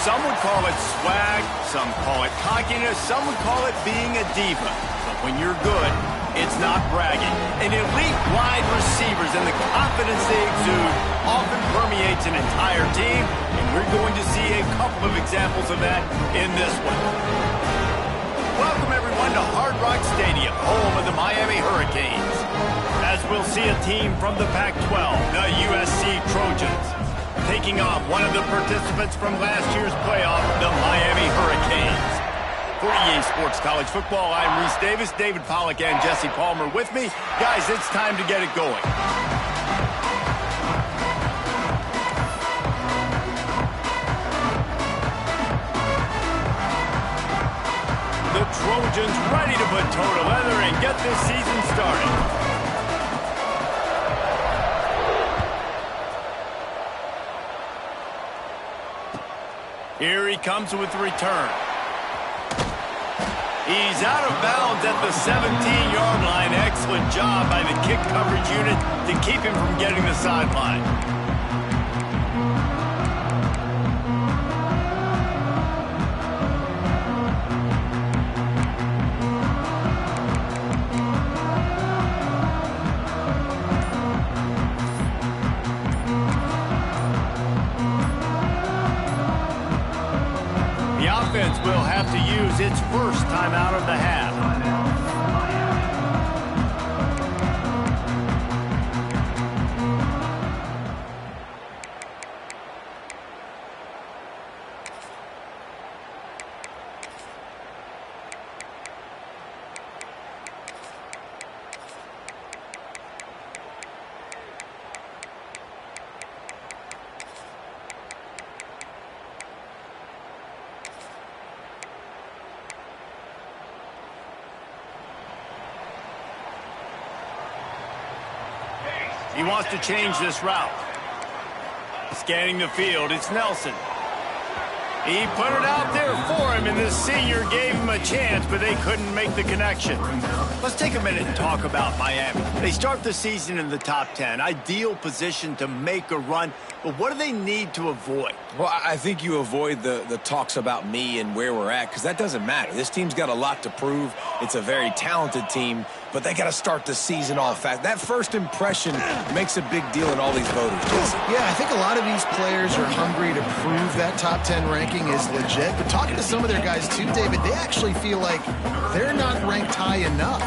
Some would call it swag, some call it cockiness, some would call it being a diva. But when you're good, it's not bragging. And elite wide receivers and the confidence they exude often permeates an entire team, and we're going to see a couple of examples of that in this one. Welcome, everyone, to Hard Rock Stadium, home of the Miami Hurricanes. As we'll see a team from the Pac-12, the USC Trojans, taking on one of the participants from last year's playoff, the Miami Hurricanes. For EA Sports College Football, I'm Reese Davis, David Pollack, and Jesse Palmer with me. Guys, it's time to get it going. The Trojans ready to put toe to leather and get this season started. Here he comes with the return. He's out of bounds at the 17-yard line. Excellent job by the kick coverage unit to keep him from getting the sideline. Will have to use its first time out of the half. He wants to change this route. Scanning the field, it's Nelson. He put it out there for him, and the senior gave him a chance, but they couldn't make the connection. Let's take a minute and talk about Miami. They start the season in the top 10. Ideal position to make a run, but what do they need to avoid? Well, I think you avoid the talks about me and where we're at, because that doesn't matter. This team's got a lot to prove. It's a very talented team, but they got to start the season off fast. That first impression makes a big deal in all these voters. Yeah, I think a lot of these players are hungry to prove that top 10 ranking is legit. But talking to some of their guys too, David, they actually feel like they're not ranked high enough.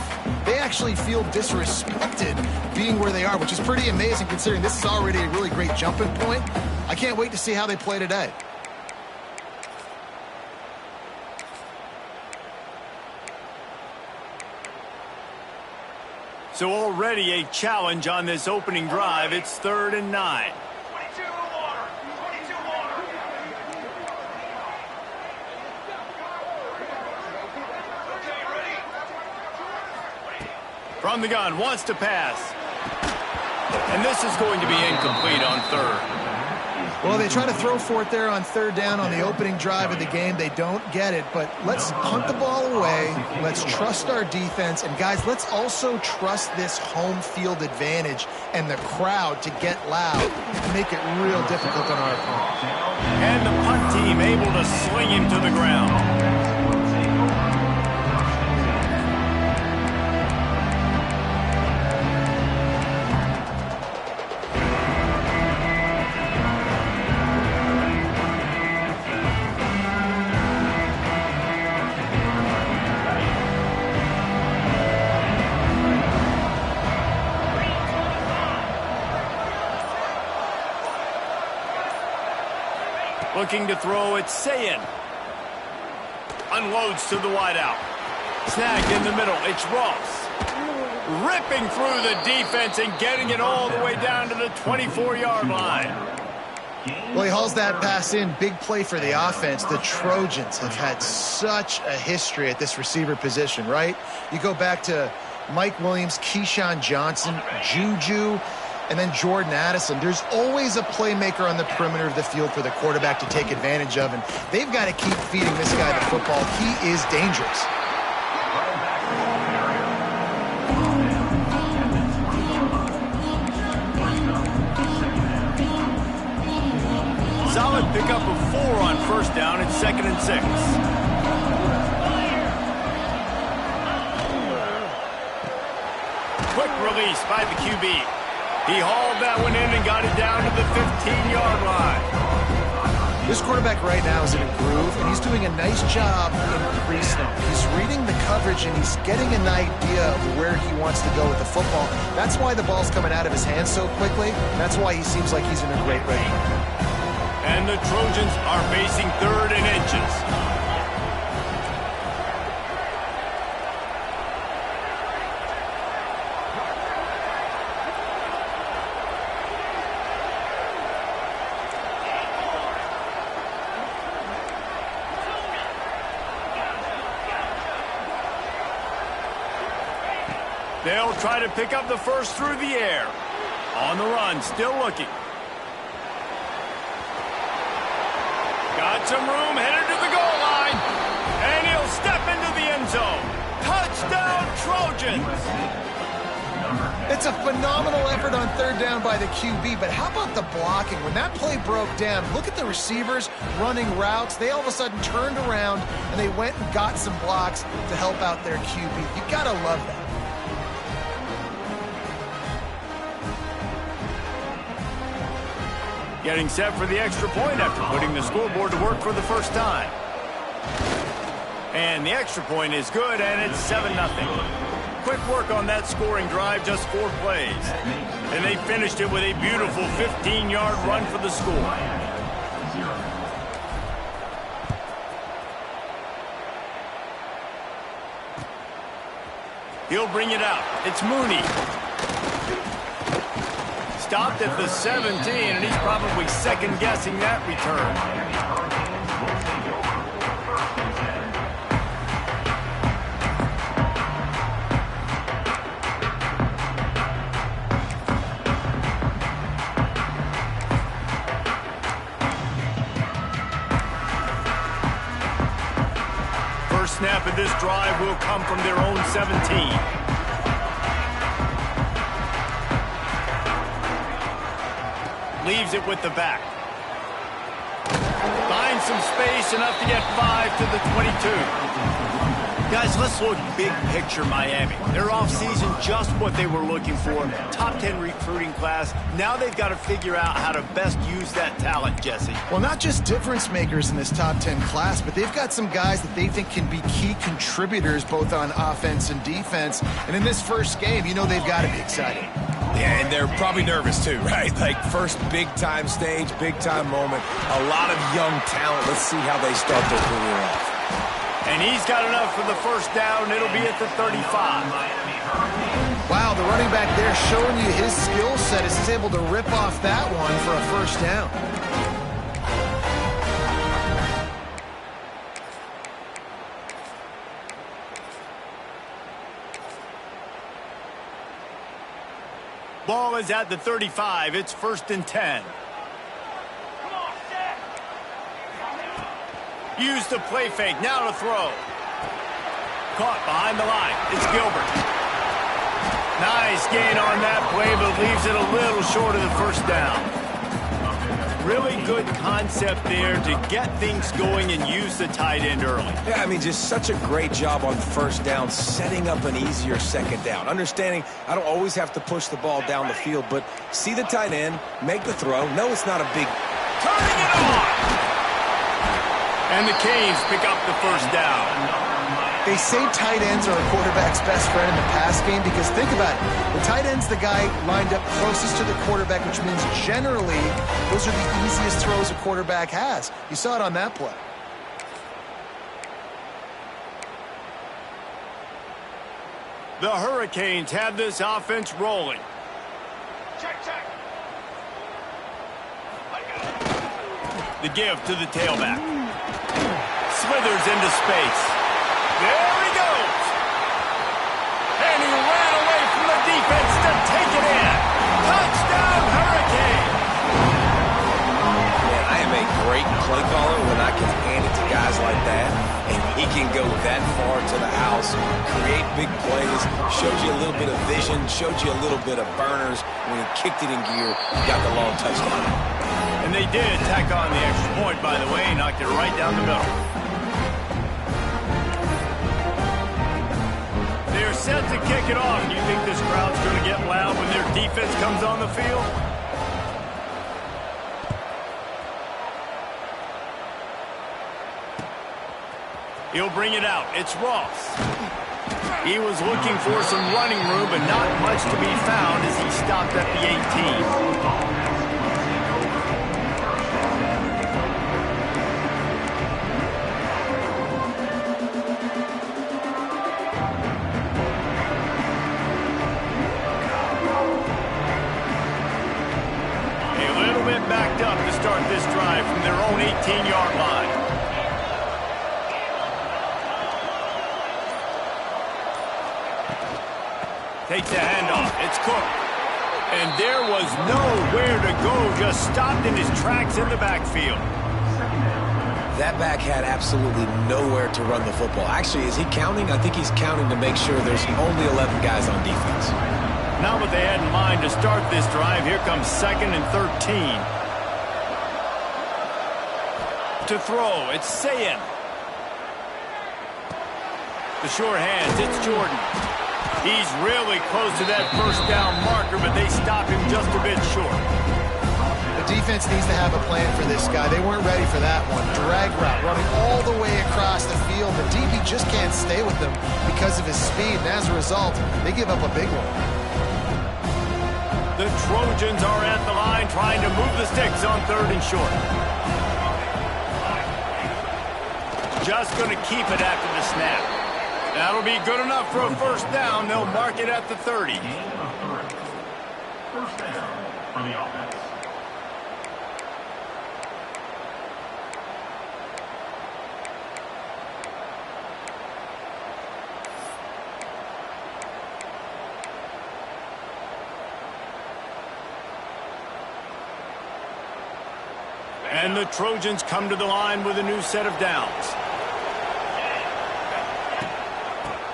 They actually feel disrespected being where they are, which is pretty amazing considering this is already a really great jumping point. I can't wait to see how they play today. So already a challenge on this opening drive. It's 3rd and 9. 22 more. 22 more. Okay, ready. From the gun, wants to pass. And this is going to be incomplete on 3rd. Well, they try to throw for it there on 3rd down on the opening drive of the game. They don't get it, but let's punt the ball away. Let's trust our defense. And, guys, let's also trust this home field advantage and the crowd to get loud and make it real difficult on our opponent. And the punt team able to sling him to the ground. Looking to throw, it's Sayin. Unloads to the wideout. Snagged in the middle, it's Ross. Ripping through the defense and getting it all the way down to the 24-yard line. Well, he hauls that pass in. Big play for the offense. The Trojans have had such a history at this receiver position, right? You go back to Mike Williams, Keyshawn Johnson, Juju, and then Jordan Addison. There's always a playmaker on the perimeter of the field for the quarterback to take advantage of, and they've got to keep feeding this guy the football. He is dangerous. Solid pickup of 4 on first down and 2nd and 6. Quick release by the QB. He hauled that one in and got it down to the 15-yard line. This quarterback right now is in a groove, and he's doing a nice job in pre-snap. He's reading the coverage, and he's getting an idea of where he wants to go with the football. That's why the ball's coming out of his hands so quickly. That's why he seems like he's in a great rhythm. And the Trojans are facing 3rd and inches. They'll try to pick up the first through the air. On the run, still looking. Got some room, headed to the goal line. And he'll step into the end zone. Touchdown, Trojans! It's a phenomenal effort on 3rd down by the QB, but how about the blocking? When that play broke down, look at the receivers running routes. They all of a sudden turned around, and they went and got some blocks to help out their QB. You gotta love that. Getting set for the extra point after putting the scoreboard to work for the first time. And the extra point is good, and it's 7-0. Quick work on that scoring drive, just 4 plays. And they finished it with a beautiful 15-yard run for the score. He'll bring it out. It's Mooney. Stopped at the 17, and he's probably second-guessing that return. First snap of this drive will come from their own 17. Leaves it with the back. Finds some space, enough to get 5 to the 22. Guys, let's look big picture Miami. Their offseason, just what they were looking for. Top 10 recruiting class. Now they've got to figure out how to best use that talent, Jesse. Well, not just difference makers in this top 10 class, but they've got some guys that they think can be key contributors both on offense and defense. And in this first game, you know they've got to be excited. Yeah, and they're probably nervous too, right? Like first big-time stage, big-time moment. A lot of young talent. Let's see how they start their career off. And he's got enough for the first down. It'll be at the 35. Wow, the running back there showing you his skill set as he's able to rip off that one for a first down. Ball is at the 35. It's 1st and 10. Use the play fake. Now to throw. Caught behind the line. It's Gilbert. Nice gain on that play, but leaves it a little short of the first down. Really good concept there to get things going and use the tight end early. Yeah, I mean, just such a great job on first down, setting up an easier second down. Understanding I don't always have to push the ball down the field, but see the tight end, make the throw. No, it's not a big... Turning it on! And the Canes pick up the first down. They say tight ends are a quarterback's best friend in the pass game because think about it. The tight end's the guy lined up closest to the quarterback, which means generally those are the easiest throws a quarterback has. You saw it on that play. The Hurricanes have this offense rolling. Check. The give to the tailback. Slithers into space. There he goes. And he ran away from the defense to take it in. Touchdown, Hurricane. Man, I am a great play caller when I can hand it to guys like that. And he can go that far to the house, create big plays, showed you a little bit of vision, showed you a little bit of burners. When he kicked it in gear, he got the long touchdown. And And they did tack on the extra point, by the way, knocked it right down the middle. They're set to kick it off. Do you think this crowd's going to get loud when their defense comes on the field? He'll bring it out. It's Ross. He was looking for some running room, but not much to be found as he stopped at the 18. Backed up to start this drive from their own 18-yard line. Takes the handoff. It's Cook. And there was nowhere to go, just stopped in his tracks in the backfield. That back had absolutely nowhere to run the football. Actually, is he counting? I think he's counting to make sure there's only 11 guys on defense. Not what they had in mind to start this drive. Here comes 2nd and 13. To throw, it's Sayin. The short hands, it's Jordan. He's really close to that first down marker, but they stop him just a bit short. The defense needs to have a plan for this guy. They weren't ready for that one. Drag route, running all the way across the field. The DB just can't stay with them because of his speed, and as a result, they give up a big one. The Trojans are at the line trying to move the sticks on 3rd and short. Just going to keep it after the snap. That'll be good enough for a first down. They'll mark it at the 30. First down for the offense. And the Trojans come to the line with a new set of downs.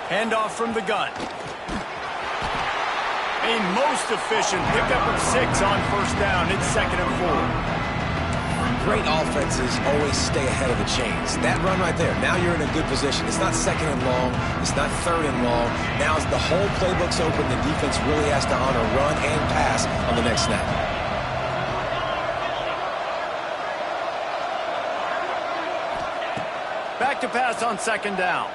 Handoff from the gun. A most efficient pickup of 6 on first down. It's 2nd and 4. Great offenses always stay ahead of the chains. That run right there, now you're in a good position. It's not 2nd and long. It's not 3rd and long. Now as the whole playbook's open, the defense really has to honor run and pass on the next snap. Back to pass on 2nd down.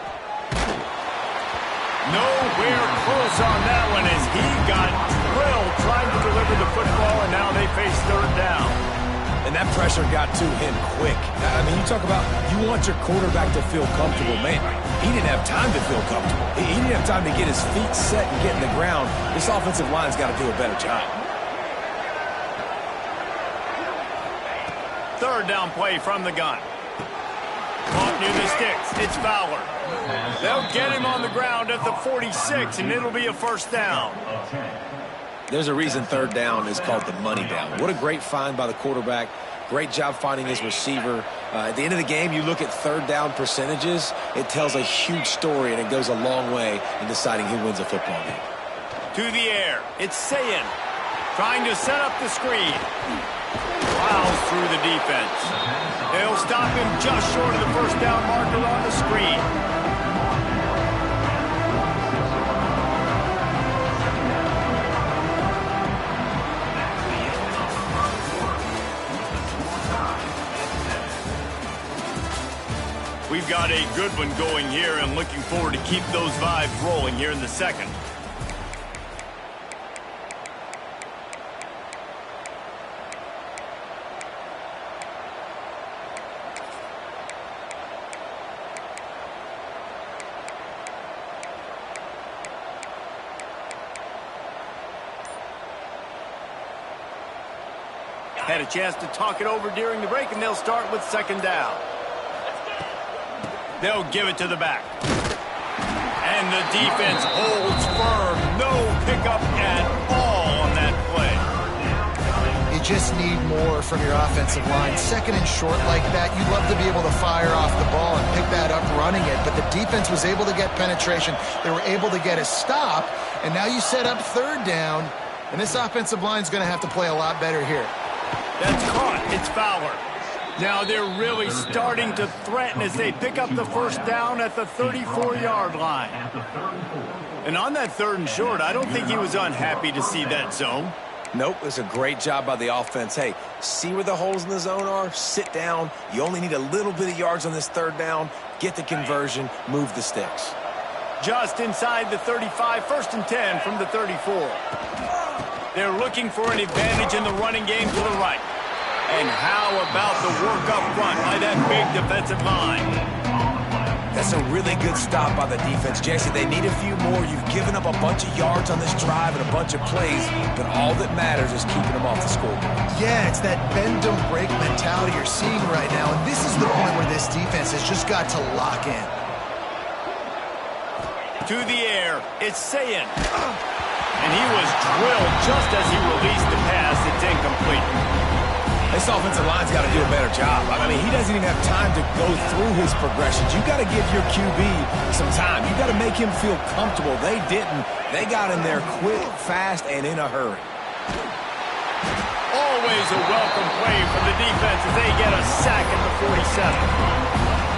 Nowhere close on that one as he got drilled trying to deliver the football, and now they face 3rd down. And that pressure got to him quick. I mean, you talk about you want your quarterback to feel comfortable. Man, he didn't have time to feel comfortable. He didn't have time to get his feet set and get in the ground. This offensive line's got to do a better job. 3rd down play from the gun. Caught near the sticks. It's Fowler. They'll get him on the ground at the 46, and it'll be a first down. There's a reason 3rd down is called the money down. What a great find by the quarterback. Great job finding his receiver. At the end of the game, you look at 3rd down percentages. It tells a huge story, and it goes a long way in deciding who wins a football game. To the air. It's Sayin trying to set up the screen. Plows through the defense. They'll stop him just short of the first down marker on the screen. We've got a good one going here and looking forward to keep those vibes rolling here in the 2nd. Had a chance to talk it over during the break, and they'll start with 2nd down. They'll give it to the back. And the defense holds firm. No pickup at all on that play. You just need more from your offensive line. 2nd and short like that, you'd love to be able to fire off the ball and pick that up running it, but the defense was able to get penetration. They were able to get a stop, and now you set up 3rd down, and this offensive line is going to have to play a lot better here. That's caught. It's Fowler. Now they're really starting to threaten as they pick up the first down at the 34-yard line. And on that 3rd and short, I don't think he was unhappy to see that zone. Nope, it's a great job by the offense. Hey, see where the holes in the zone are? Sit down. You only need a little bit of yards on this 3rd down. Get the conversion. Move the sticks. Just inside the 35, 1st and 10 from the 34. They're looking for an advantage in the running game to the right. And how about the work up front by that big defensive line? That's a really good stop by the defense, Jesse. They need a few more. You've given up a bunch of yards on this drive and a bunch of plays, but all that matters is keeping them off the scoreboard. Yeah, it's that bend, don't break mentality you're seeing right now, and this is the point where this defense has just got to lock in. To the air, it's Sayin. And he was drilled just as he released the pass. It's incomplete. This offensive line's got to do a better job. I mean, he doesn't even have time to go through his progressions. You got to give your QB some time. You got to make him feel comfortable. They didn't. They got in there quick, fast, and in a hurry. Always a welcome play from the defense as they get a sack at the 47.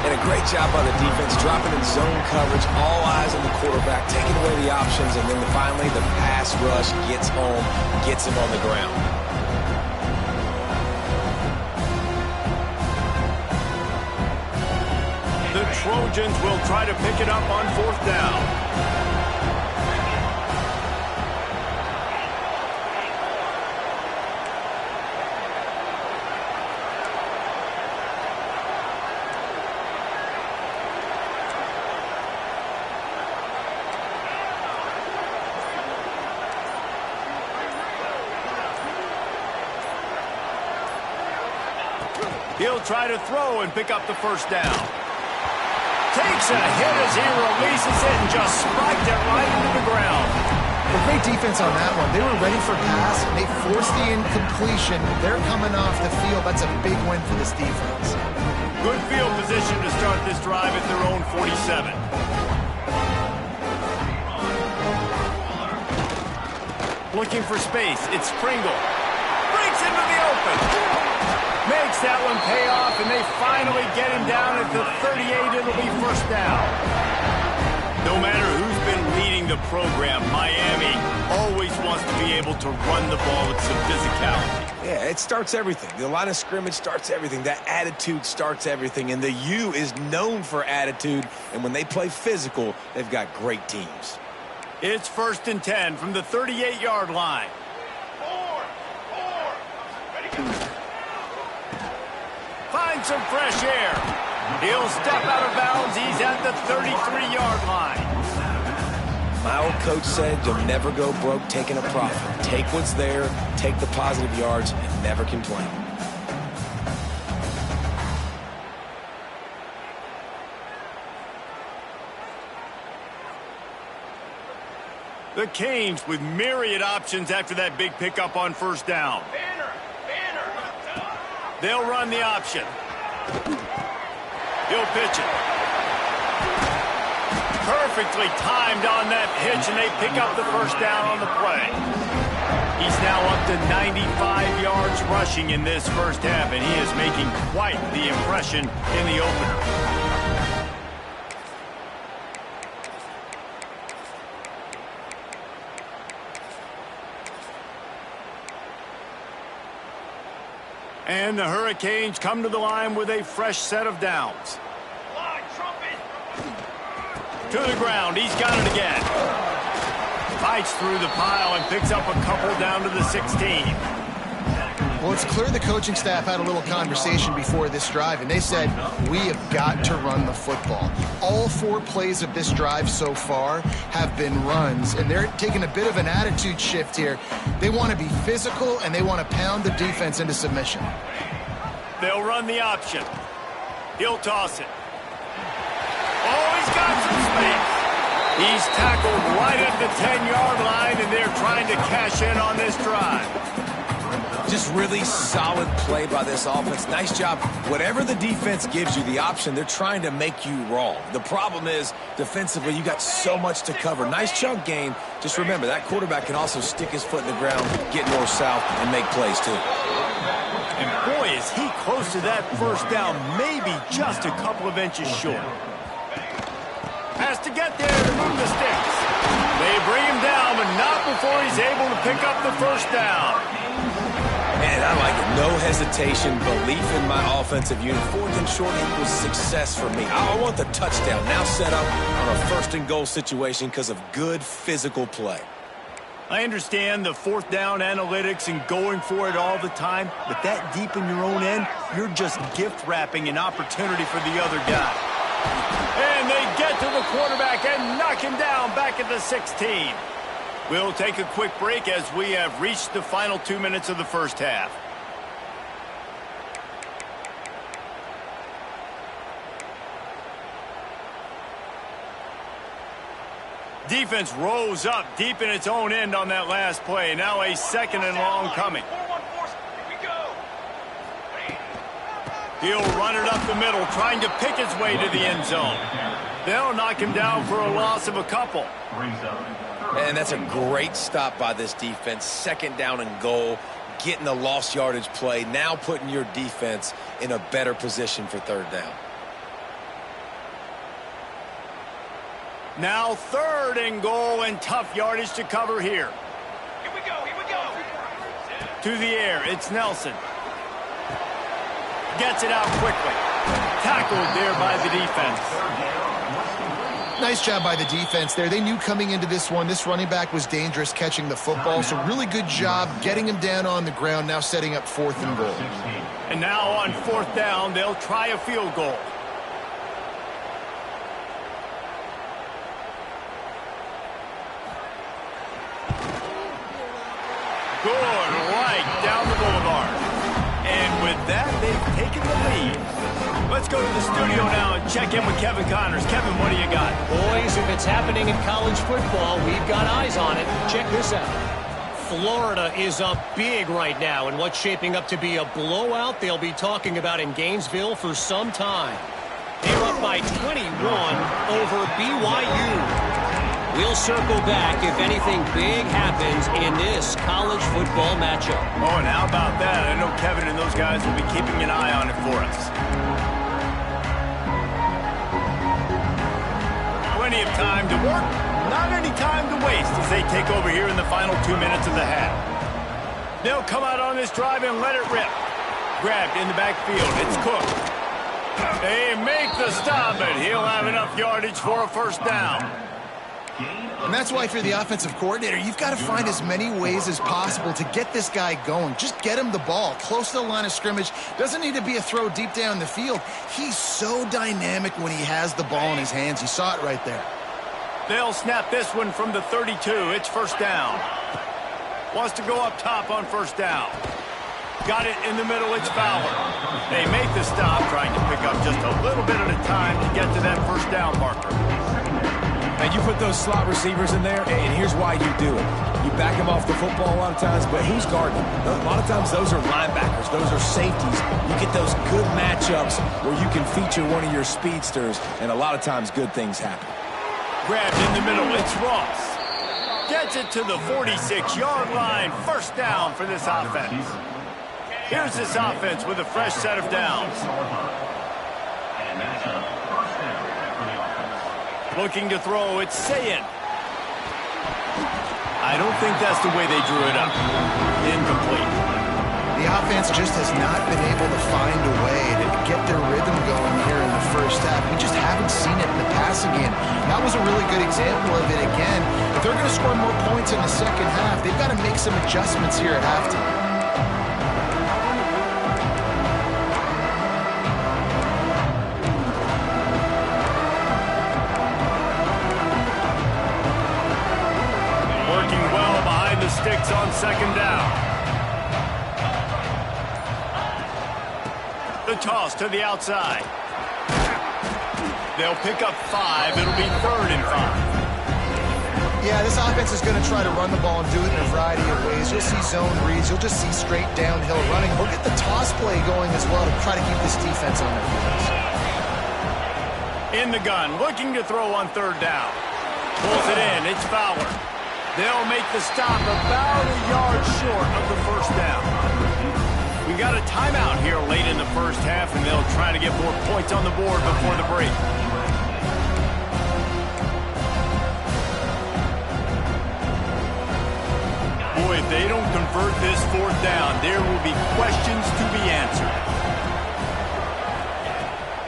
And a great job by the defense, dropping in zone coverage, all eyes on the quarterback, taking away the options, and then finally the pass rush gets home, gets him on the ground. The Trojans will try to pick it up on 4th down. He'll try to throw and pick up the first down. Takes a hit as he releases it and just spiked it right into the ground. A great defense on that one. They were ready for pass, and they forced the incompletion. They're coming off the field. That's a big win for this defense. Good field position to start this drive at their own 47. Looking for space. It's Pringle. Breaks into the open. Makes that one pay off, and they finally get him down at the 38. It'll be first down. No matter who's been leading the program, Miami always wants to be able to run the ball with some physicality. Yeah, it starts everything. The line of scrimmage starts everything. That attitude starts everything. And the U is known for attitude. And when they play physical, they've got great teams. It's 1st and 10 from the 38-yard line. Find some fresh air. He'll step out of bounds. He's at the 33-yard line. My old coach said you'll never go broke taking a profit. Take what's there, take the positive yards, and never complain. The Canes with myriad options after that big pickup on first down. They'll run the option. He'll pitch it. Perfectly timed on that pitch, and they pick up the first down on the play. He's now up to 95 yards rushing in this first half, and he is making quite the impression in the opener. And the Hurricanes come to the line with a fresh set of downs. To the ground. He's got it again. Fights through the pile and picks up a couple down to the 16. Well, it's clear the coaching staff had a little conversation before this drive, and they said, we have got to run the football. All 4 plays of this drive so far have been runs, and they're taking a bit of an attitude shift here. They want to be physical, and they want to pound the defense into submission. They'll run the option. He'll toss it. Oh, he's got some space. He's tackled right at the 10-yard line, and they're trying to cash in on this drive. Just really solid play by this offense. Nice job. Whatever the defense gives you, the option, they're trying to make you wrong. The problem is, defensively, you got so much to cover. Nice chunk gain. Just remember, that quarterback can also stick his foot in the ground, get north-south, and make plays, too. And boy, is Is he close to that first down? Maybe just a couple of inches short. Has to get there to move the sticks. They bring him down, but not before he's able to pick up the first down. Man, I like it. No hesitation, belief in my offensive unit. 4th and short equals success for me. I want the touchdown now set up on a 1st and goal situation because of good physical play. I understand the 4th down analytics and going for it all the time, but that deep in your own end, you're just gift wrapping an opportunity for the other guy. And they get to the quarterback and knock him down back at the 16. We'll take a quick break as we have reached the final 2 minutes of the first half. Defense rose up deep in its own end on that last play. Now a 2nd and long coming. He'll run it up the middle, trying to pick his way to the end zone. They'll knock him down for a loss of a couple. And that's a great stop by this defense. 2nd down and goal, getting the lost yardage play, now putting your defense in a better position for 3rd down. Now 3rd and goal and tough yardage to cover here. Here we go, here we go. To the air, it's Nelson. Gets it out quickly. Tackled there by the defense. Nice job by the defense there. They knew coming into this one, this running back was dangerous catching the football, so really good job getting him down on the ground, now setting up 4th and goal. And now on 4th down, they'll try a field goal. Good right down the boulevard. And with that, they've taken the lead. Let's go to the studio now and check in with Kevin Connors. Kevin, what do you got? Boys, if it's happening in college football, we've got eyes on it. Check this out. Florida is up big right now in what's shaping up to be a blowout they'll be talking about in Gainesville for some time. They're up by 21 over BYU. We'll circle back if anything big happens in this college football matchup. Oh, and how about that? I know Kevin and those guys will be keeping an eye on it for us. Plenty of time to work, not any time to waste as they take over here in the final 2 minutes of the half. They'll come out on this drive and let it rip. Grabbed in the backfield. It's Cook. They make the stop, and he'll have enough yardage for a 1st down. And that's why if you're the offensive coordinator, you've got to find as many ways as possible to get this guy going. Just get him the ball close to the line of scrimmage. Doesn't need to be a throw deep down the field. He's so dynamic when he has the ball in his hands. You saw it right there. They'll snap this one from the 32. It's 1st down. Wants to go up top on 1st down. Got it in the middle. It's Fowler. They make the stop, trying to pick up just a little bit at a time to get to that 1st down marker. And you put those slot receivers in there, and here's why you do it. You back them off the football a lot of times, but who's guarding them? A lot of times those are linebackers. Those are safeties. You get those good matchups where you can feature one of your speedsters, and a lot of times good things happen. Grabbed in the middle. It's Ross. Gets it to the 46-yard line. 1st down for this offense. Here's this offense with a fresh set of downs. Looking to throw, it's Sayin. I don't think that's the way they drew it up. Incomplete. The offense just has not been able to find a way to get their rhythm going here in the 1st half. We just haven't seen it in the passing game. That was a really good example of it again. If they're going to score more points in the 2nd half, they've got to make some adjustments here at halftime. Sticks on 2nd down. The toss to the outside. They'll pick up 5. It'll be 3rd and 5. Yeah, this offense is going to try to run the ball and do it in a variety of ways. You'll see zone reads. You'll just see straight downhill running. We'll get the toss play going as well to try to keep this defense on their heels. In the gun, looking to throw on 3rd down. Pulls it in. It's Fowler. They'll make the stop about a yard short of the 1st down. We We've got a timeout here late in the first half, and they'll try to get more points on the board before the break. Boy, if they don't convert this fourth down, there will be questions to be answered.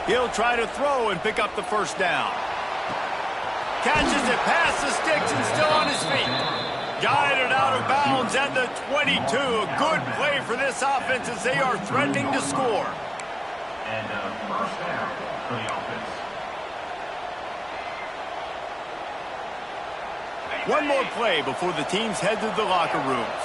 He'll try to throw and pick up the first down. Catches it past the sticks and still on his feet. Guided out of bounds at the 22. A good play for this offense as they are threatening to score. And first down for the offense. One more play before the teams head to the locker rooms.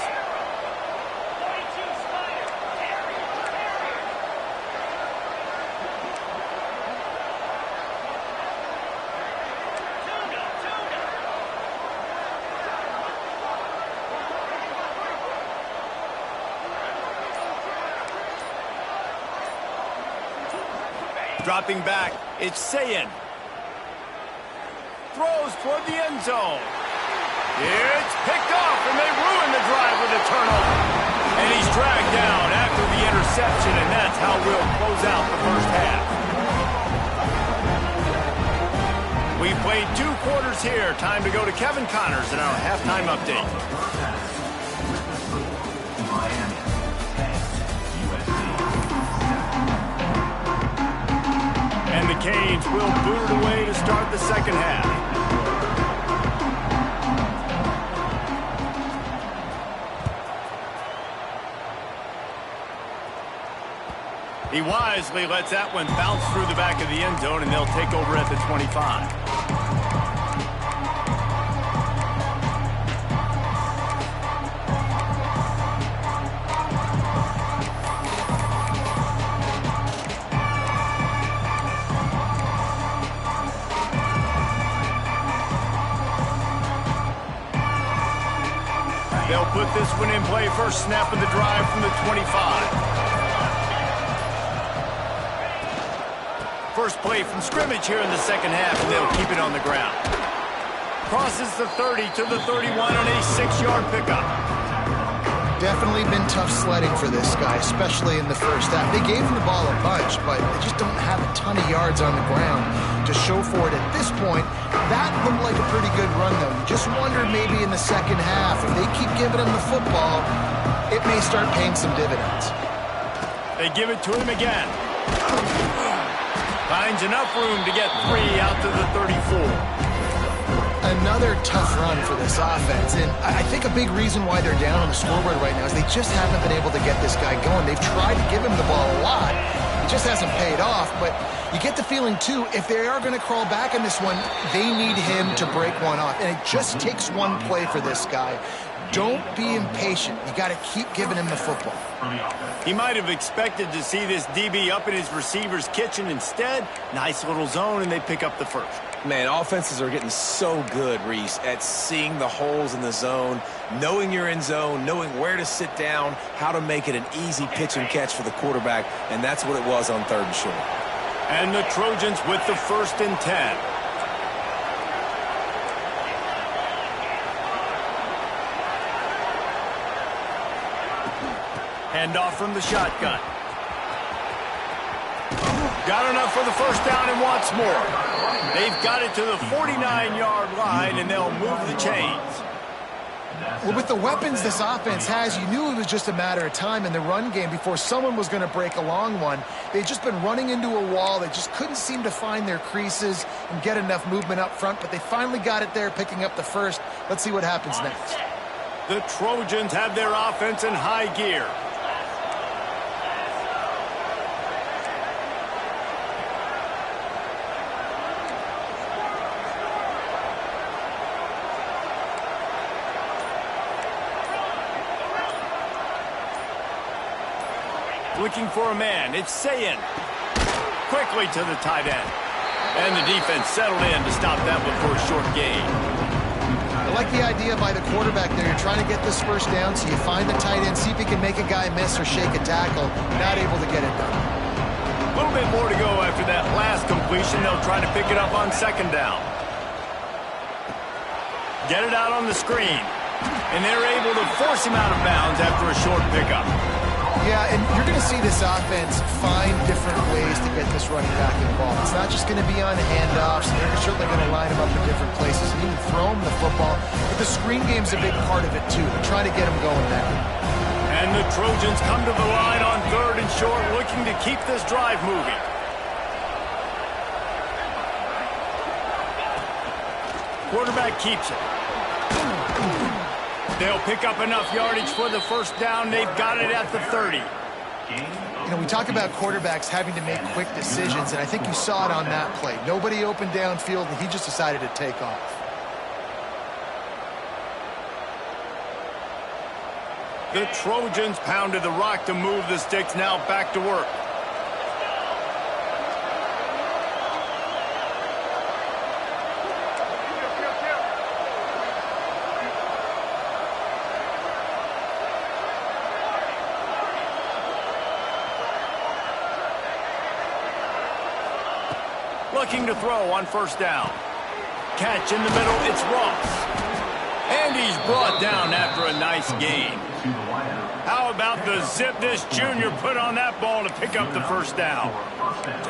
Dropping back, it's Sayin. Throws toward the end zone. It's picked off, and they ruin the drive with a turnover. And he's dragged down after the interception, and that's how we'll close out the first half. We've played 2 quarters here. Time to go to Kevin Connors in our halftime update. And the Canes will boot it away to start the second half. He wisely lets that one bounce through the back of the end zone, and they'll take over at the 25. They'll put this one in play. First snap of the drive from the 25. First play from scrimmage here in the second half, and they'll keep it on the ground. Crosses the 30 to the 31 on a 6-yard pickup. Definitely been tough sledding for this guy, especially in the first half. They gave him the ball a bunch, but they just don't have a ton of yards on the ground to show for it at this point. That looked like a pretty good run, though. You just wonder maybe in the second half, if they keep giving him the football, it may start paying some dividends. They give it to him again. Finds enough room to get 3 out to the 34. Another tough run for this offense, and I think a big reason why they're down on the scoreboard right now is they just haven't been able to get this guy going. They've tried to give him the ball a lot. It just hasn't paid off, but you get the feeling, too, if they are going to crawl back in this one, they need him to break one off, and it just takes one play for this guy. Don't be impatient. You got to keep giving him the football. He might have expected to see this DB up in his receiver's kitchen. Instead, nice little zone, and they pick up the first. Man, offenses are getting so good, Reese, at seeing the holes in the zone, knowing you're in zone, knowing where to sit down, how to make it an easy pitch and catch for the quarterback, and that's what it was on 3rd and short. And the Trojans with the 1st and 10. Handoff from the shotgun. Got enough for the first down and wants more. They've got it to the 49-yard line, and they'll move the chains. Well, with the weapons this offense has, you knew it was just a matter of time in the run game before someone was going to break a long one. They've just been running into a wall. They just couldn't seem to find their creases and get enough movement up front, but they finally got it there, picking up the first. Let's see what happens next. The Trojans have their offense in high gear. Looking for a man. It's Sayin. Quickly to the tight end. And the defense settled in to stop that one for a short gain. I like the idea by the quarterback there. You're trying to get this first down, so you find the tight end, see if he can make a guy miss or shake a tackle. Not able to get it done. A little bit more to go after that last completion. They'll try to pick it up on 2nd down. Get it out on the screen. And they're able to force him out of bounds after a short pickup. Yeah, and you're going to see this offense find different ways to get this running back involved. It's not just going to be on handoffs. They're certainly going to line him up in different places and even throw him the football. But the screen game's a big part of it, too. They're trying to get him going there. And the Trojans come to the line on 3rd and short, looking to keep this drive moving. Quarterback keeps it. They'll pick up enough yardage for the first down. They've got it at the 30. You know, we talk about quarterbacks having to make quick decisions, and I think you saw it on that play. Nobody opened downfield, and he just decided to take off. The Trojans pounded the rock to move the sticks. Now back to work. Looking to throw on 1st down. Catch in the middle, it's Ross. And he's brought down after a nice gain. How about the zip this junior put on that ball to pick up the 1st down?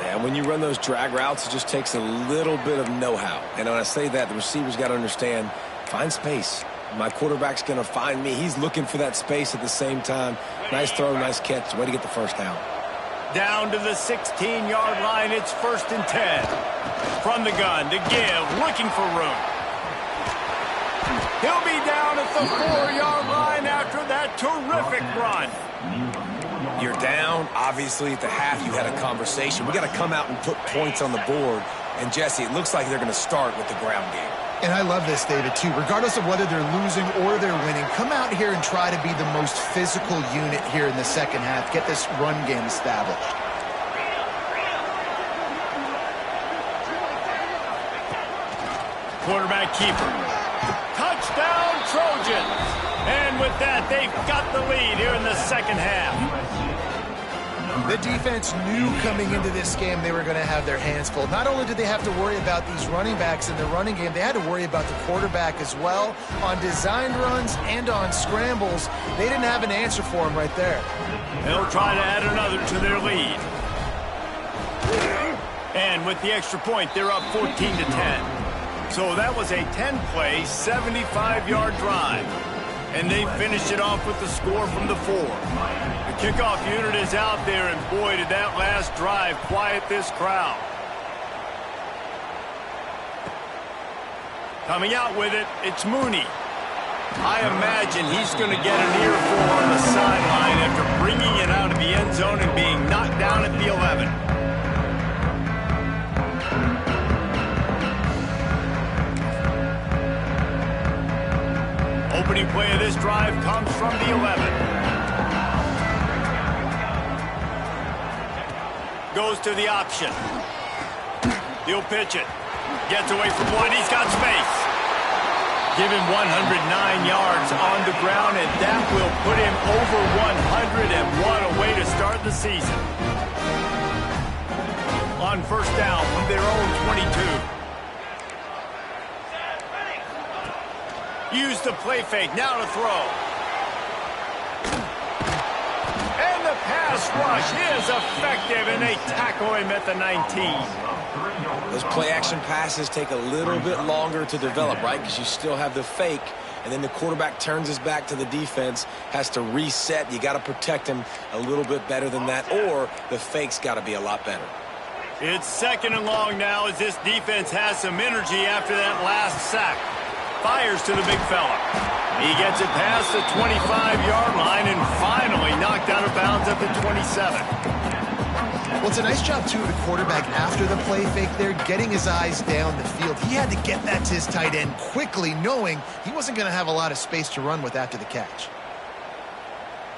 Yeah, when you run those drag routes, it just takes a little bit of know-how. And when I say that, the receiver's got to understand, find space. My quarterback's going to find me. He's looking for that space at the same time. Nice throw, nice catch. Way to get the 1st down. Down to the 16-yard line. It's 1st and 10. From the gun to give, looking for room. He'll be down at the 4-yard line after that terrific run. You're down. Obviously, at the half, you had a conversation. We got to come out and put points on the board. And, Jesse, it looks like they're going to start with the ground game. And I love this, David, too. Regardless of whether they're losing or they're winning, come out here and try to be the most physical unit here in the second half. Get this run game established. Quarterback keeper. Touchdown, Trojans. And with that, they've got the lead here in the second half. The defense knew coming into this game they were going to have their hands full. Not only did they have to worry about these running backs in the running game, they had to worry about the quarterback as well. On designed runs and on scrambles, they didn't have an answer for him right there. They'll try to add another to their lead. And with the extra point, they're up 14 to 10. So that was a 10-play, 75-yard drive. And they finished it off with the score from the 4. The kickoff unit is out there, and boy, did that last drive quiet this crowd. Coming out with it, it's Mooney. I imagine he's going to get an earful on the sideline after bringing it out of the end zone and being knocked down at the 11. Opening play of this drive comes from the 11. Goes to the option. He'll pitch it. Gets away from one. He's got space. Give him 109 yards on the ground, and that will put him over 100, and what a way to start the season. On 1st down from their own 22. Use the play fake. Now to throw. And the pass rush is effective, and they tackle him at the 19. Those play-action passes take a little bit longer to develop, right? Because you still have the fake, and then the quarterback turns his back to the defense, has to reset. You got to protect him a little bit better than that, or the fake's got to be a lot better. It's 2nd and long now as this defense has some energy after that last sack. Fires to the big fella. He gets it past the 25-yard line and finally knocked out of bounds at the 27. Well, it's a nice job, too, of the quarterback after the play fake there, getting his eyes down the field. He had to get that to his tight end quickly, knowing he wasn't going to have a lot of space to run with after the catch.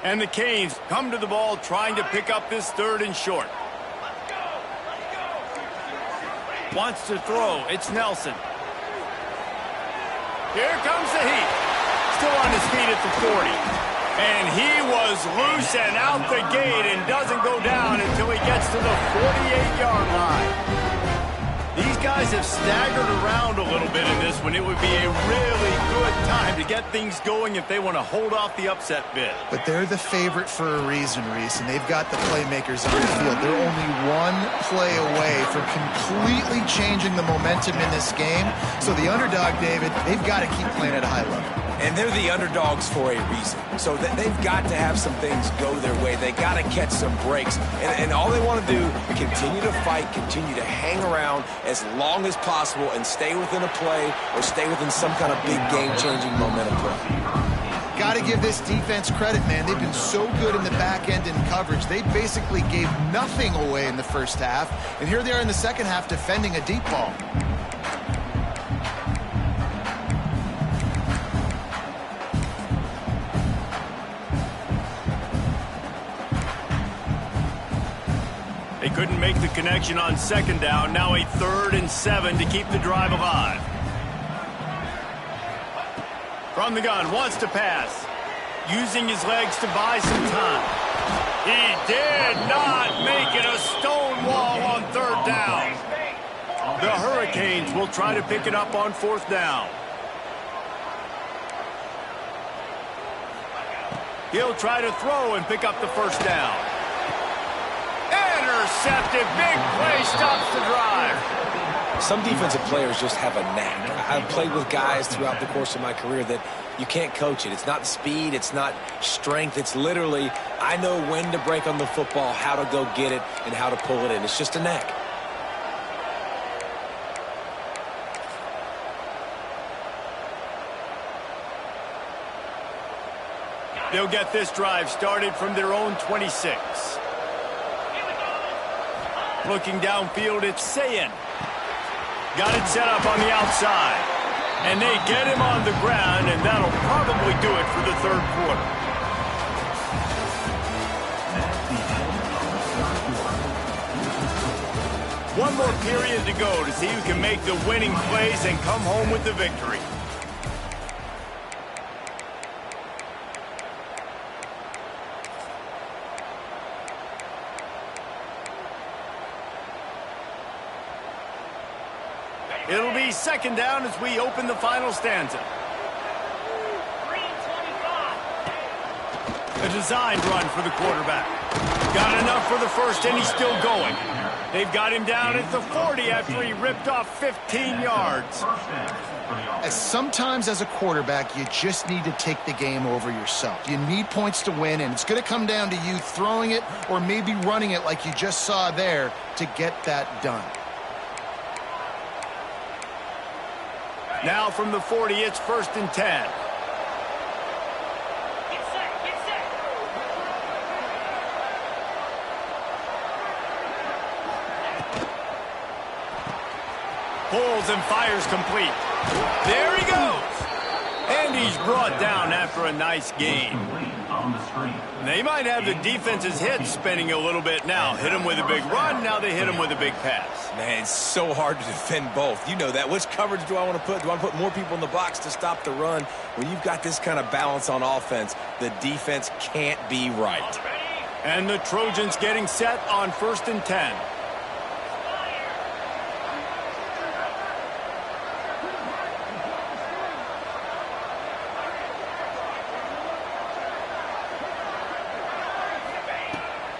And the Canes come to the ball trying to pick up this 3rd and short. Wants to throw. It's Nelson. Here comes the heat. Still on his feet at the 40. And he was loose and out the gate and doesn't go down until he gets to the 48-yard line. These guys have staggered around a little bit in this one. It would be a really good time to get things going if they want to hold off the upset bid. But they're the favorite for a reason, Reese, and they've got the playmakers on the field. They're only one play away from completely changing the momentum in this game. So the underdog, David, they've got to keep playing at a high level. And they're the underdogs for a reason. So they've got to have some things go their way. They got to catch some breaks. And all they want to do, continue to fight, continue to hang around as long as possible and stay within a play or stay within some kind of big game-changing momentum play. Got to give this defense credit, man. They've been so good in the back end in coverage. They basically gave nothing away in the first half. And here they are in the second half defending a deep ball. They couldn't make the connection on second down. Now a 3rd and 7 to keep the drive alive. From the gun, wants to pass. Using his legs to buy some time. He did not make it a stone wall on 3rd down. The Hurricanes will try to pick it up on 4th down. He'll try to throw and pick up the 1st down. Intercepted. Big play stops the drive. Some defensive players just have a knack. I've played with guys throughout the course of my career that you can't coach it. It's not speed. It's not strength. It's literally, I know when to break on the football, how to go get it, and how to pull it in. It's just a knack. They'll get this drive started from their own 26. Looking downfield, it's Sayin. Got it set up on the outside. And they get him on the ground, and that'll probably do it for the 3rd quarter. One more period to go to see who can make the winning plays and come home with the victory. It'll be 2nd down as we open the final stanza. A designed run for the quarterback. Got enough for the 1st, and he's still going. They've got him down at the 40 after he ripped off 15 yards. Sometimes as a quarterback, you just need to take the game over yourself. You need points to win, and it's going to come down to you throwing it or maybe running it like you just saw there to get that done. Now from the 40, it's 1st and 10. Get set, get set. Pulls and fires complete. There he goes. And he's brought down after a nice gain. They might have the defense's head spinning a little bit now. Hit him with a big run, now they hit him with a big pass. Man, it's so hard to defend both. You know that. Which coverage do I want to put? Do I want to put more people in the box to stop the run? When you've got this kind of balance on offense, the defense can't be right. And the Trojans getting set on 1st and 10.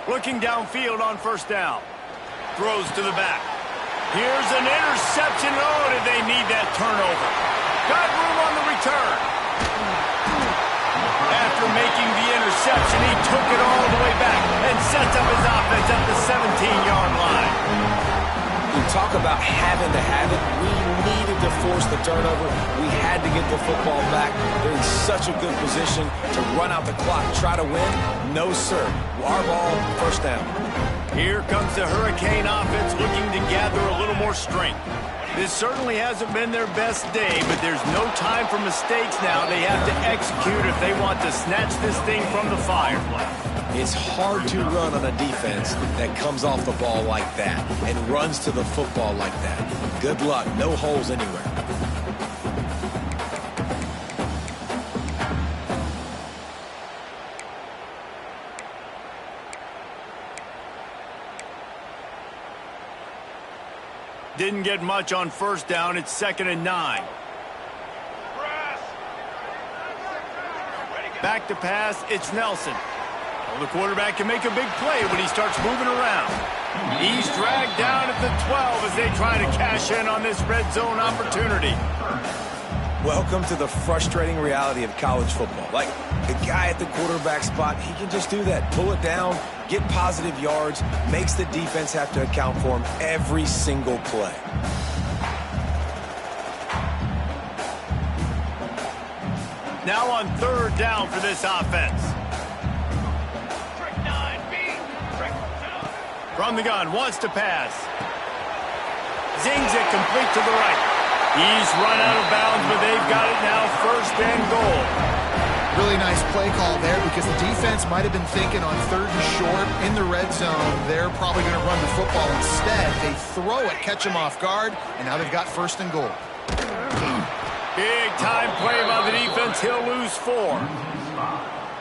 Looking downfield on 1st down. Throws to the back. Here's an interception. Oh, did they need that turnover? Got room on the return. After making the interception, he took it all the way back and sets up his offense at the 17-yard line. You talk about having to have it. We needed to force the turnover. We had to get the football back. They're in such a good position to run out the clock, try to win. No, sir. Our ball, 1st down. Here comes the Hurricane offense looking to gather a little more strength. This certainly hasn't been their best day, but there's no time for mistakes now. They have to execute if they want to snatch this thing from the fire. It's hard to run on a defense that comes off the ball like that and runs to the football like that. Good luck. No holes anywhere. didn't get much on first down. It's 2nd and 9. Back to pass, it's Nelson. Well, the quarterback can make a big play when he starts moving around. He's dragged down at the 12 as they try to cash in on this red zone opportunity. Welcome to the frustrating reality of college football. Like, the guy at the quarterback spot, he can just do that. Pull it down, get positive yards, makes the defense have to account for him every single play. Now on 3rd down for this offense. From the gun, wants to pass. Zings it complete to the right. He's run out of bounds, but they've got it now 1st and goal. Really nice play call there because the defense might have been thinking on 3rd and short in the red zone. They're probably going to run the football instead. They throw it, catch them off guard, and now they've got 1st and goal. Big time play by the defense. He'll lose 4.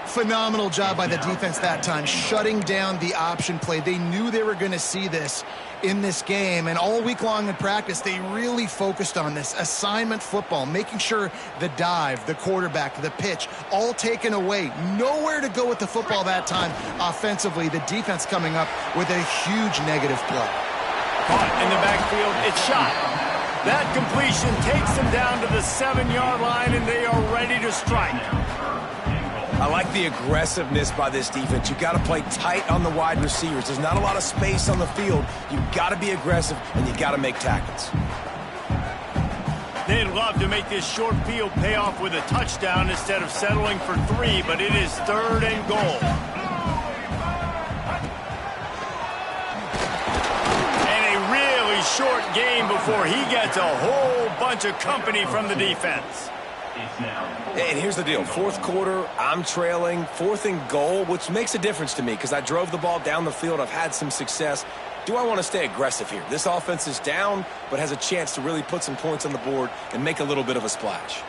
Phenomenal job by the defense that time, shutting down the option play. They knew they were going to see this in this game, and all week long in practice, they really focused on this assignment football, making sure the dive, the quarterback, the pitch, all taken away. Nowhere to go with the football that time offensively. The defense coming up with a huge negative play. Caught in the backfield, it's shot. That completion takes them down to the 7-yard line, and they are ready to strike. I like the aggressiveness by this defense. You got to play tight on the wide receivers. There's not a lot of space on the field. You got to be aggressive, and you got to make tackles. They'd love to make this short field pay off with a touchdown instead of settling for 3, but it is 3rd and goal. And a really short game before he gets a whole bunch of company from the defense. And here's the deal. 4th quarter, I'm trailing. 4th and goal, which makes a difference to me because I drove the ball down the field. I've had some success. Do I want to stay aggressive here? This offense is down, but has a chance to really put some points on the board and make a little bit of a splash.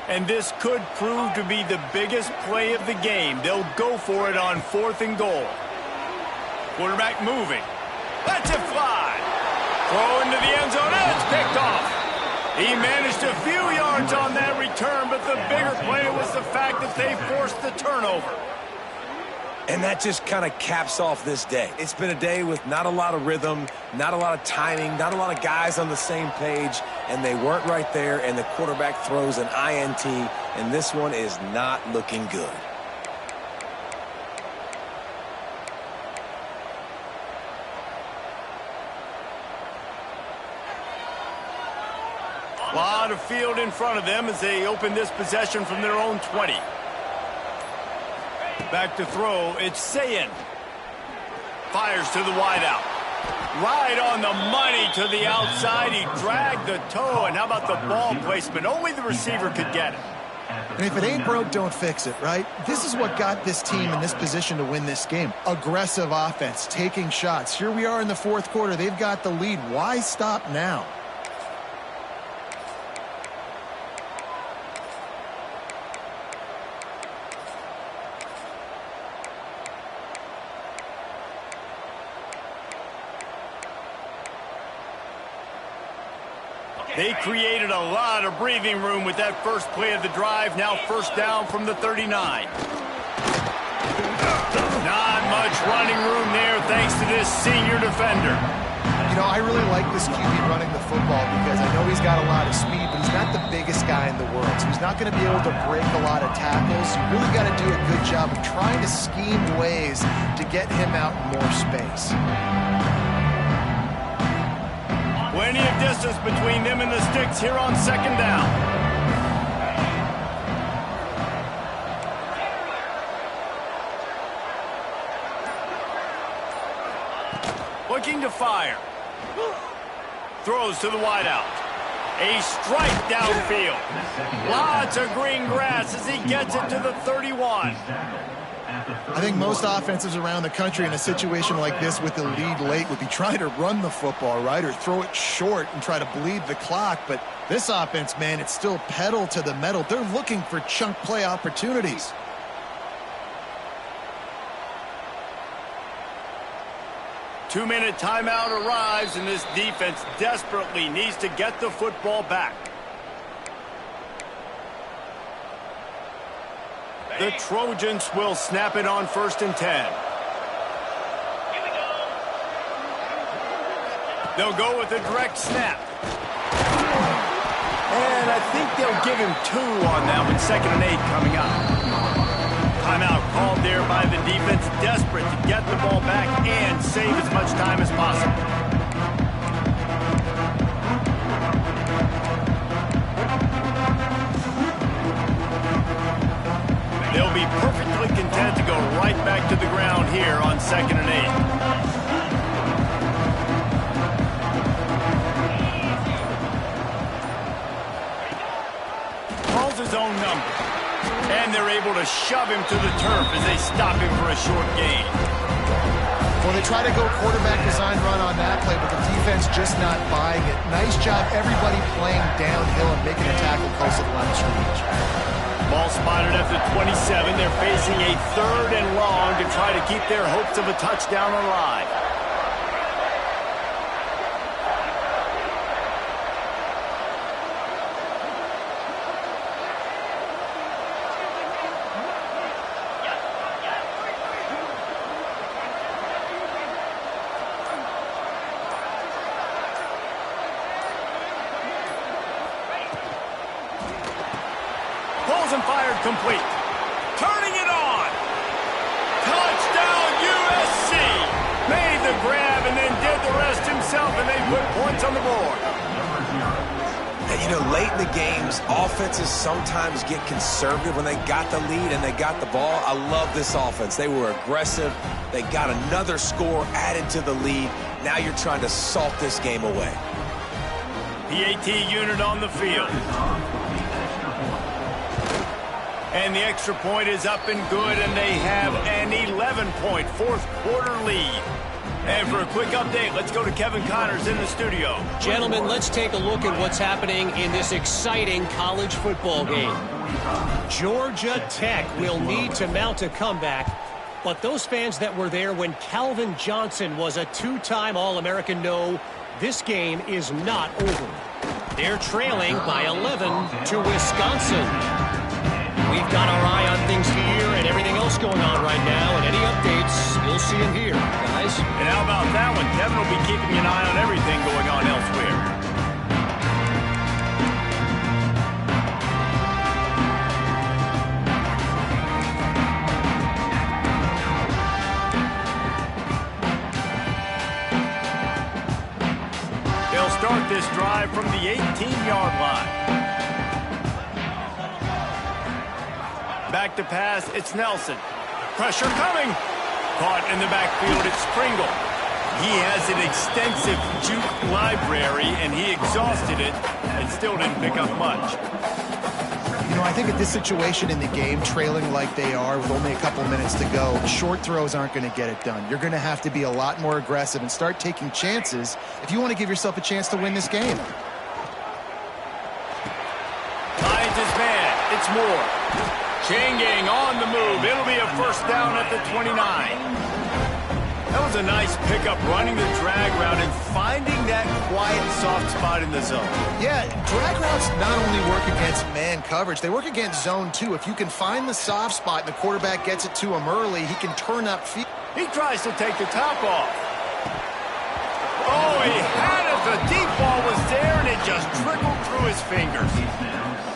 And this could prove to be the biggest play of the game. They'll go for it on 4th and goal. Quarterback moving. Lets it fly. Throw into the end zone, and it's picked off. He managed a few yards on that return, but the bigger play was the fact that they forced the turnover. And that just kind of caps off this day. It's been a day with not a lot of rhythm, not a lot of timing, not a lot of guys on the same page, and they weren't right there, and the quarterback throws an INT, and this one is not looking good. A lot of field in front of them as they open this possession from their own 20. Back to throw, it's Sayin. Fires to the wideout. Right on the money to the outside. He dragged the toe, and how about the ball placement? Only the receiver could get it. And if it ain't broke, don't fix it, right? This is what got this team in this position to win this game. Aggressive offense, taking shots. Here we are in the 4th quarter. They've got the lead. Why stop now? They created a lot of breathing room with that first play of the drive. Now 1st down from the 39. Not much running room there thanks to this senior defender. You know, I really like this QB running the football because I know he's got a lot of speed, but he's not the biggest guy in the world. So he's not going to be able to break a lot of tackles. You really got to do a good job of trying to scheme ways to get him out in more space. Plenty of distance between them and the sticks here on 2nd down. Looking to fire. Throws to the wideout. A strike downfield. Lots of green grass as he gets it to the 31. I think most offenses around the country in a situation like this with the lead late would be trying to run the football, right, or throw it short and try to bleed the clock. But this offense, man, it's still pedal to the metal. They're looking for chunk play opportunities. 2-minute timeout arrives, and this defense desperately needs to get the football back. The Trojans will snap it on 1st and 10. They'll go with a direct snap. And I think they'll give him 2 on that one. 2nd and 8 coming up. Timeout called there by the defense, desperate to get the ball back and save as much time as possible. They'll be perfectly content to go right back to the ground here on 2nd and 8. His own number, and they're able to shove him to the turf as they stop him for a short gain. Well, they try to go quarterback design run on that play, but the defense just not buying it. Nice job, everybody playing downhill and making a tackle close to the line of scrimmage. Ball spotted at the 27. They're facing a 3rd and long to try to keep their hopes of a touchdown alive. And fired complete. Turning it on. Touchdown USC. Made the grab and then did the rest himself, and they put points on the board. And, you know, late in the games, offenses sometimes get conservative when they got the lead and they got the ball. I love this offense. They were aggressive. They got another score added to the lead. Now you're trying to salt this game away. PAT unit on the field. And the extra point is up and good, and they have an 11-point fourth-quarter lead. And for a quick update, let's go to Kevin Connors in the studio. Gentlemen, let's take a look at what's happening in this exciting college football game. Georgia Tech will need to mount a comeback, but those fans that were there when Calvin Johnson was a 2-time All-American know this game is not over. They're trailing by 11 to Wisconsin. We've got our eye on things here and everything else going on right now, and any updates, you'll see them here, guys. And how about that one? Kevin will be keeping an eye on everything going on elsewhere. They'll start this drive from the 18-yard line. Back to pass, it's Nelson. Pressure coming. Caught in the backfield, it's Pringle. He has an extensive juke library, and he exhausted it and still didn't pick up much. You know, I think at this situation in the game, trailing like they are with only a couple minutes to go, short throws aren't going to get it done. You're going to have to be a lot more aggressive and start taking chances if you want to give yourself a chance to win this game. Finds his man. It's Moore. Changing on the move. It'll be a first down at the 29. That was a nice pickup, running the drag route and finding that quiet, soft spot in the zone. Yeah, drag routes not only work against man coverage, they work against zone too. If you can find the soft spot and the quarterback gets it to him early, he can turn up field. He tries to take the top off. Oh, he had it. The deep ball was there, and it just trickled through his fingers.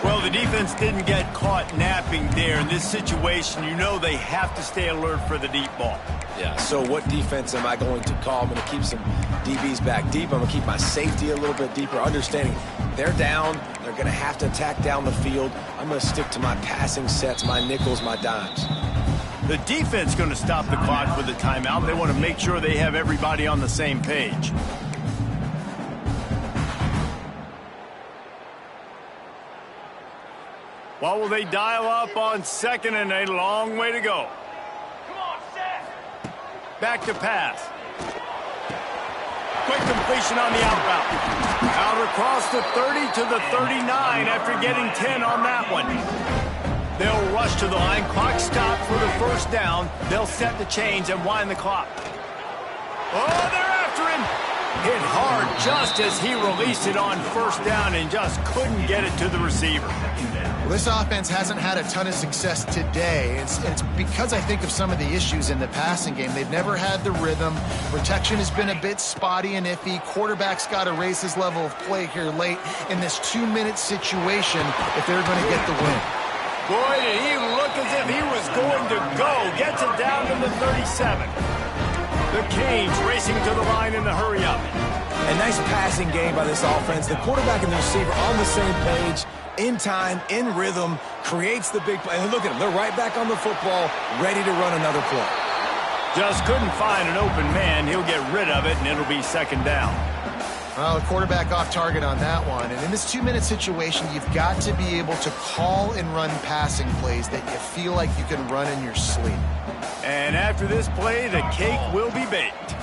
Well, the defense didn't get caught napping there. In this situation, you know they have to stay alert for the deep ball. Yeah, so what defense am I going to call? I'm going to keep some DBs back deep. I'm going to keep my safety a little bit deeper, understanding they're down. They're going to have to attack down the field. I'm going to stick to my passing sets, my nickels, my dimes. The defense going to stop the clock with a timeout. They want to make sure they have everybody on the same page. What will they dial up on second and a long way to go? Come on, Seth. Back to pass. Quick completion on the out route. Out across the 30 to the 39 after getting 10 on that one. They'll rush to the line. Clock stopped for the first down. They'll set the chains and wind the clock. Oh, they're Hit hard just as he released it on first down and just couldn't get it to the receiver. Well, this offense hasn't had a ton of success today. It's because I think of some of the issues in the passing game. They've never had the rhythm. Protection has been a bit spotty and iffy. Quarterback's got to raise his level of play here late in this 2-minute situation if they're going to get the win. Boy, did he look as if he was going to go. Gets it down to the 37. The Canes racing to the line in the hurry-up. A nice passing game by this offense. The quarterback and the receiver on the same page, in time, in rhythm, creates the big play. And look at them. They're right back on the football, ready to run another play. Just couldn't find an open man. He'll get rid of it, and it'll be second down. Well, the quarterback off target on that one. And in this 2-minute situation, you've got to be able to call and run passing plays that you feel like you can run in your sleep. And after this play, the cake will be baked.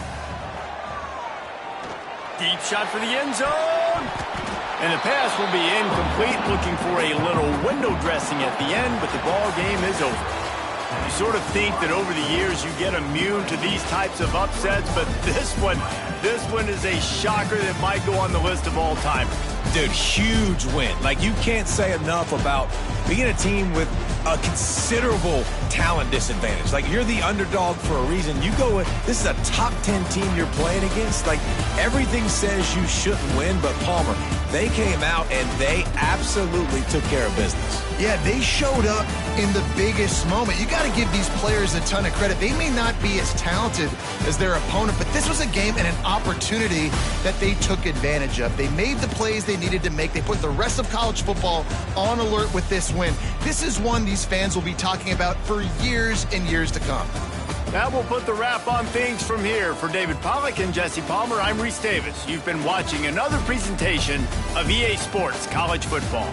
Deep shot for the end zone. And the pass will be incomplete, looking for a little window dressing at the end, but the ball game is over. You sort of think that over the years you get immune to these types of upsets, but this one is a shocker that might go on the list of all time. Dude, huge win. Like, you can't say enough about being a team with a considerable talent disadvantage. Like, you're the underdog for a reason. You go with, this is a top 10 team you're playing against. Like, everything says you shouldn't win, but Palmer, they came out and they absolutely took care of business. Yeah, they showed up in the biggest moment. You got to give these players a ton of credit. They may not be as talented as their opponent, but this was a game and an opportunity that they took advantage of. They made the plays they needed to make. They put the rest of college football on alert with this win. This is one these fans will be talking about for years and years to come. That will put the wrap on things from here. For David Pollack and Jesse Palmer, I'm Reese Davis. You've been watching another presentation of EA Sports College Football.